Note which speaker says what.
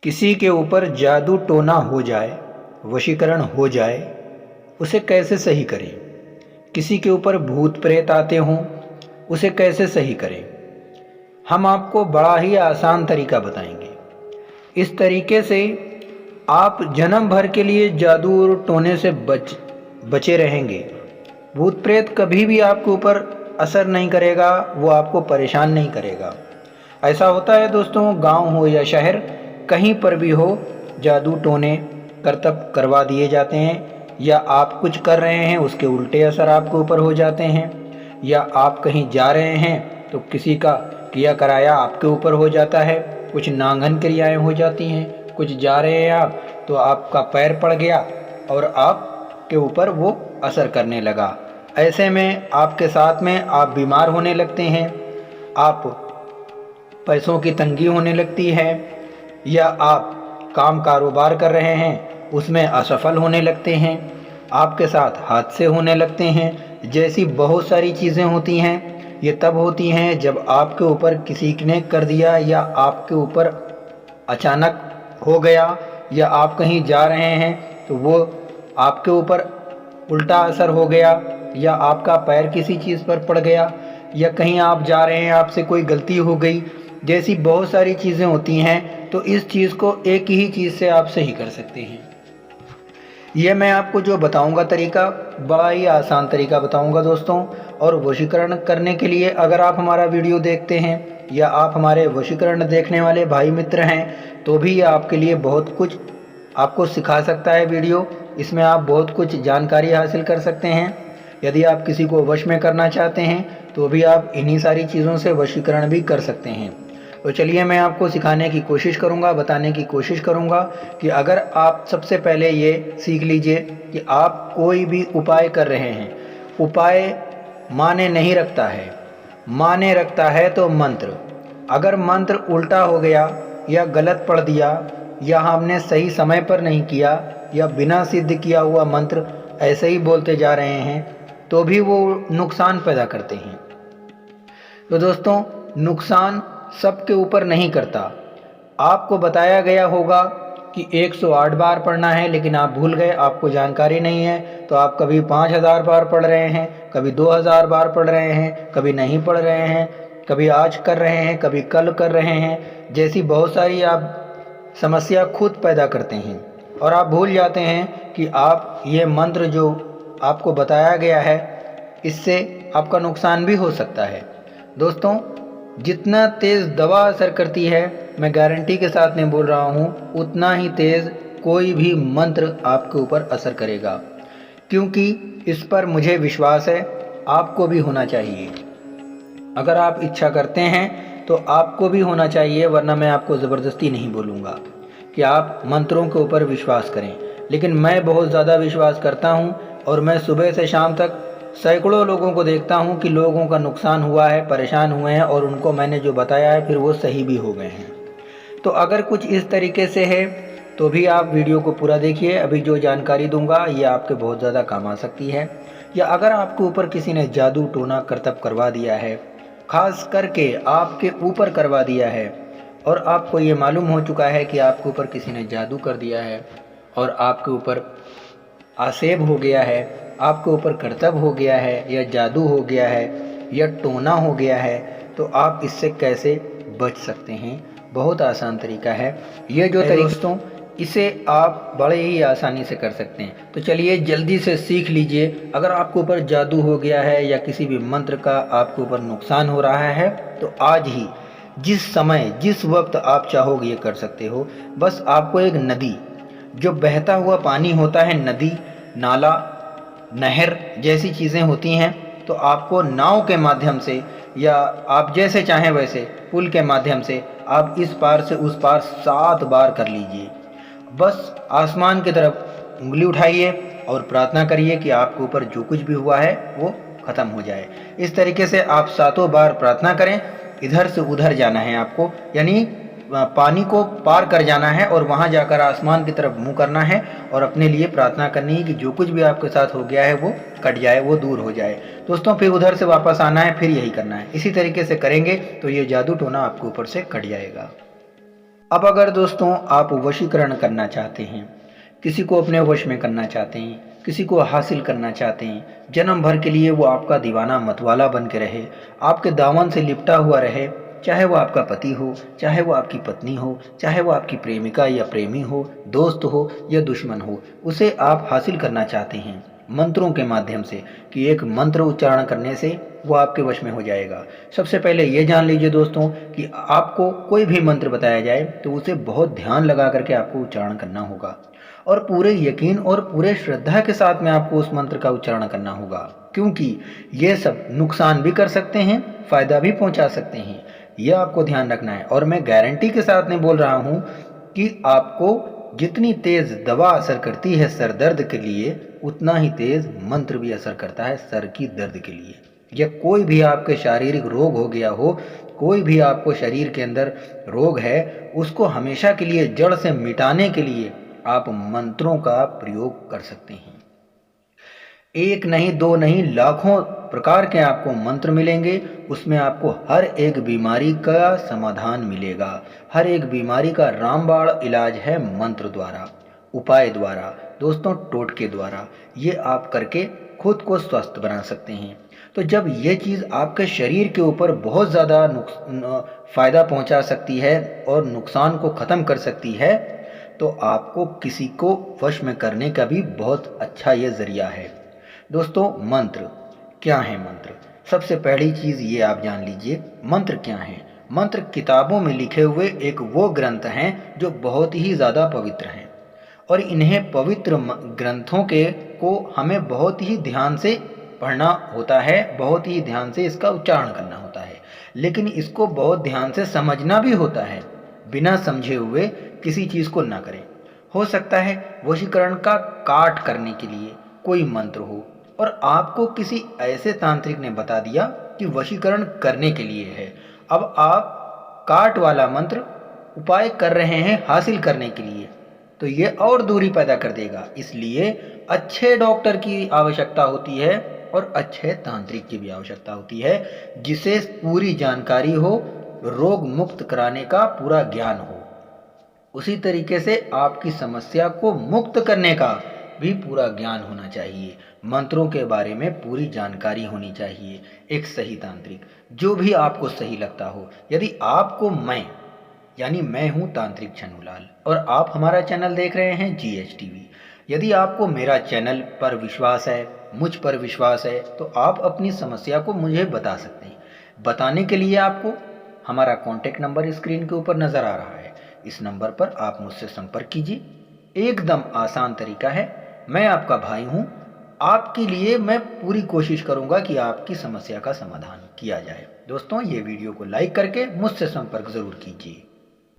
Speaker 1: किसी के ऊपर जादू टोना हो जाए, वशीकरण हो जाए, उसे कैसे सही करें। किसी के ऊपर भूत प्रेत आते हों, उसे कैसे सही करें। हम आपको बड़ा ही आसान तरीका बताएंगे। इस तरीके से आप जन्म भर के लिए जादू और टोने से बचे रहेंगे। भूत प्रेत कभी भी आपके ऊपर असर नहीं करेगा, वो आपको परेशान नहीं करेगा। ऐसा होता है दोस्तों, गांव हो या शहर, कहीं पर भी हो, जादू टोने करतब करवा दिए जाते हैं। या आप कुछ कर रहे हैं, उसके उल्टे असर आपके ऊपर हो जाते हैं। या आप कहीं जा रहे हैं तो किसी का किया कराया आपके ऊपर हो जाता है। कुछ नांगन क्रियाएं हो जाती हैं। कुछ जा रहे हैं आप तो आपका पैर पड़ गया और आपके ऊपर वो असर करने लगा। ऐसे में आपके साथ में आप बीमार होने लगते हैं, आप पैसों की तंगी होने लगती है, या आप काम कारोबार कर रहे हैं उसमें असफल होने लगते हैं, आपके साथ हादसे होने लगते हैं। जैसी बहुत सारी चीज़ें होती हैं। ये तब होती हैं जब आपके ऊपर किसी ने कर दिया, या आपके ऊपर अचानक हो गया, या आप कहीं जा रहे हैं तो वो आपके ऊपर उल्टा असर हो गया, या आपका पैर किसी चीज़ पर पड़ गया, या कहीं आप जा रहे हैं आपसे कोई गलती हो गई। जैसी बहुत सारी चीज़ें होती हैं, तो इस चीज़ को एक ही चीज़ से आप सही कर सकते हैं। ये मैं आपको जो बताऊंगा तरीका, बड़ा ही आसान तरीका बताऊंगा दोस्तों। और वशीकरण करने के लिए अगर आप हमारा वीडियो देखते हैं, या आप हमारे वशीकरण देखने वाले भाई मित्र हैं, तो भी आपके लिए बहुत कुछ आपको सिखा सकता है वीडियो। इसमें आप बहुत कुछ जानकारी हासिल कर सकते हैं। यदि आप किसी को वश में करना चाहते हैं तो भी आप इन्हीं सारी चीज़ों से वशीकरण भी कर सकते हैं। तो चलिए मैं आपको सिखाने की कोशिश करूंगा, बताने की कोशिश करूंगा कि अगर आप सबसे पहले ये सीख लीजिए कि आप कोई भी उपाय कर रहे हैं, उपाय माने नहीं रखता है, माने रखता है तो मंत्र। अगर मंत्र उल्टा हो गया, या गलत पढ़ दिया, या हमने सही समय पर नहीं किया, या बिना सिद्ध किया हुआ मंत्र ऐसे ही बोलते जा रहे हैं, तो भी वो नुकसान पैदा करते हैं। तो दोस्तों, नुकसान सबके ऊपर नहीं करता। आपको बताया गया होगा कि 108 बार पढ़ना है, लेकिन आप भूल गए, आपको जानकारी नहीं है, तो आप कभी 5000 बार पढ़ रहे हैं, कभी 2000 बार पढ़ रहे हैं, कभी नहीं पढ़ रहे हैं, कभी आज कर रहे हैं, कभी कल कर रहे हैं। जैसी बहुत सारी आप समस्या खुद पैदा करते हैं, और आप भूल जाते हैं कि आप ये मंत्र जो आपको बताया गया है, इससे आपका नुकसान भी हो सकता है। दोस्तों, जितना तेज़ दवा असर करती है, मैं गारंटी के साथ नहीं बोल रहा हूँ, उतना ही तेज़ कोई भी मंत्र आपके ऊपर असर करेगा। क्योंकि इस पर मुझे विश्वास है, आपको भी होना चाहिए। अगर आप इच्छा करते हैं तो आपको भी होना चाहिए, वरना मैं आपको ज़बरदस्ती नहीं बोलूँगा कि आप मंत्रों के ऊपर विश्वास करें। लेकिन मैं बहुत ज़्यादा विश्वास करता हूँ, और मैं सुबह से शाम तक सैकड़ों लोगों को देखता हूँ कि लोगों का नुकसान हुआ है, परेशान हुए हैं, और उनको मैंने जो बताया है फिर वो सही भी हो गए हैं। तो अगर कुछ इस तरीके से है तो भी आप वीडियो को पूरा देखिए। अभी जो जानकारी दूंगा ये आपके बहुत ज़्यादा काम आ सकती है। या अगर आपके ऊपर किसी ने जादू टोना करतब करवा दिया है, खास करके आपके ऊपर करवा दिया है, और आपको ये मालूम हो चुका है कि आपके ऊपर किसी ने जादू कर दिया है, और आपके ऊपर आसेब हो गया है, आपके ऊपर करतब हो गया है, या जादू हो गया है, या टोना हो गया है, तो आप इससे कैसे बच सकते हैं। बहुत आसान तरीका है ये जो दोस्तों, इसे आप बड़े ही आसानी से कर सकते हैं। तो चलिए जल्दी से सीख लीजिए। अगर आपके ऊपर जादू हो गया है, या किसी भी मंत्र का आपके ऊपर नुकसान हो रहा है, तो आज ही जिस समय जिस वक्त आप चाहोगे ये कर सकते हो। बस आपको एक नदी, जो बहता हुआ पानी होता है, नदी, नाला, नहर जैसी चीज़ें होती हैं, तो आपको नाव के माध्यम से, या आप जैसे चाहें वैसे पुल के माध्यम से, आप इस पार से उस पार 7 बार कर लीजिए। बस आसमान की तरफ उंगली उठाइए और प्रार्थना करिए कि आपके ऊपर जो कुछ भी हुआ है वो ख़त्म हो जाए। इस तरीके से आप 7 बार प्रार्थना करें। इधर से उधर जाना है आपको, यानी पानी को पार कर जाना है, और वहाँ जाकर आसमान की तरफ मुंह करना है, और अपने लिए प्रार्थना करनी है कि जो कुछ भी आपके साथ हो गया है वो कट जाए, वो दूर हो जाए। दोस्तों, फिर उधर से वापस आना है, फिर यही करना है। इसी तरीके से करेंगे तो ये जादू टोना आपके ऊपर से कट जाएगा। अब अगर दोस्तों आप वशीकरण करना चाहते हैं, किसी को अपने वश में करना चाहते हैं, किसी को हासिल करना चाहते हैं, जन्म भर के लिए वो आपका दीवाना मतवाला बन के रहे, आपके दामन से लिपटा हुआ रहे, चाहे वो आपका पति हो, चाहे वो आपकी पत्नी हो, चाहे वो आपकी प्रेमिका या प्रेमी हो, दोस्त हो या दुश्मन हो, उसे आप हासिल करना चाहते हैं मंत्रों के माध्यम से, कि एक मंत्र उच्चारण करने से वो आपके वश में हो जाएगा। सबसे पहले ये जान लीजिए दोस्तों कि आपको कोई भी मंत्र बताया जाए तो उसे बहुत ध्यान लगा करके आपको उच्चारण करना होगा, और पूरे यकीन और पूरे श्रद्धा के साथ में आपको उस मंत्र का उच्चारण करना होगा, क्योंकि ये सब नुकसान भी कर सकते हैं, फायदा भी पहुंचा सकते हैं। यह आपको ध्यान रखना है, और मैं गारंटी के साथ में बोल रहा हूं कि आपको जितनी तेज दवा असर करती है सर दर्द के लिए, उतना ही तेज मंत्र भी असर करता है सर की दर्द के लिए। या कोई भी आपके शारीरिक रोग हो गया हो, कोई भी आपको शरीर के अंदर रोग है, उसको हमेशा के लिए जड़ से मिटाने के लिए आप मंत्रों का प्रयोग कर सकते हैं। एक नहीं, दो नहीं, लाखों प्रकार के आपको मंत्र मिलेंगे। उसमें आपको हर एक बीमारी का समाधान मिलेगा। हर एक बीमारी का रामबाण इलाज है मंत्र द्वारा, उपाय द्वारा, दोस्तों टोटके द्वारा। ये आप करके खुद को स्वस्थ बना सकते हैं। तो जब ये चीज़ आपके शरीर के ऊपर बहुत ज़्यादा फ़ायदा पहुंचा सकती है और नुकसान को ख़त्म कर सकती है, तो आपको किसी को वश में करने का भी बहुत अच्छा ये ज़रिया है। दोस्तों मंत्र क्या है? मंत्र सबसे पहली चीज़ ये आप जान लीजिए, मंत्र क्या है। मंत्र किताबों में लिखे हुए एक वो ग्रंथ हैं जो बहुत ही ज़्यादा पवित्र हैं, और इन्हें पवित्र ग्रंथों के को हमें बहुत ही ध्यान से पढ़ना होता है, बहुत ही ध्यान से इसका उच्चारण करना होता है, लेकिन इसको बहुत ध्यान से समझना भी होता है। बिना समझे हुए किसी चीज़ को ना करें। हो सकता है वशीकरण का काट करने के लिए कोई मंत्र हो, और आपको किसी ऐसे तांत्रिक ने बता दिया कि वशीकरण करने के लिए है। अब आप काट वाला मंत्र उपाय कर रहे हैं हासिल करने के लिए, तो ये और दूरी पैदा कर देगा। इसलिए अच्छे डॉक्टर की आवश्यकता होती है, और अच्छे तांत्रिक की भी आवश्यकता होती है, जिसे पूरी जानकारी हो, रोग मुक्त कराने का पूरा ज्ञान हो। उसी तरीके से आपकी समस्या को मुक्त करने का भी पूरा ज्ञान होना चाहिए। मंत्रों के बारे में पूरी जानकारी होनी चाहिए। एक सही तांत्रिक, जो भी आपको सही लगता हो। यदि आपको यानी मैं हूं तांत्रिक छन्नूलाल, और आप हमारा चैनल देख रहे हैं GH TV। यदि आपको मेरा चैनल पर विश्वास है, मुझ पर विश्वास है, तो आप अपनी समस्या को मुझे बता सकते हैं। बताने के लिए आपको हमारा कॉन्टैक्ट नंबर स्क्रीन के ऊपर नज़र आ रहा है। इस नंबर पर आप मुझसे संपर्क कीजिए। एकदम आसान तरीका है। मैं आपका भाई हूं। आपके लिए मैं पूरी कोशिश करूंगा कि आपकी समस्या का समाधान किया जाए। दोस्तों ये वीडियो को लाइक करके मुझसे संपर्क ज़रूर कीजिए।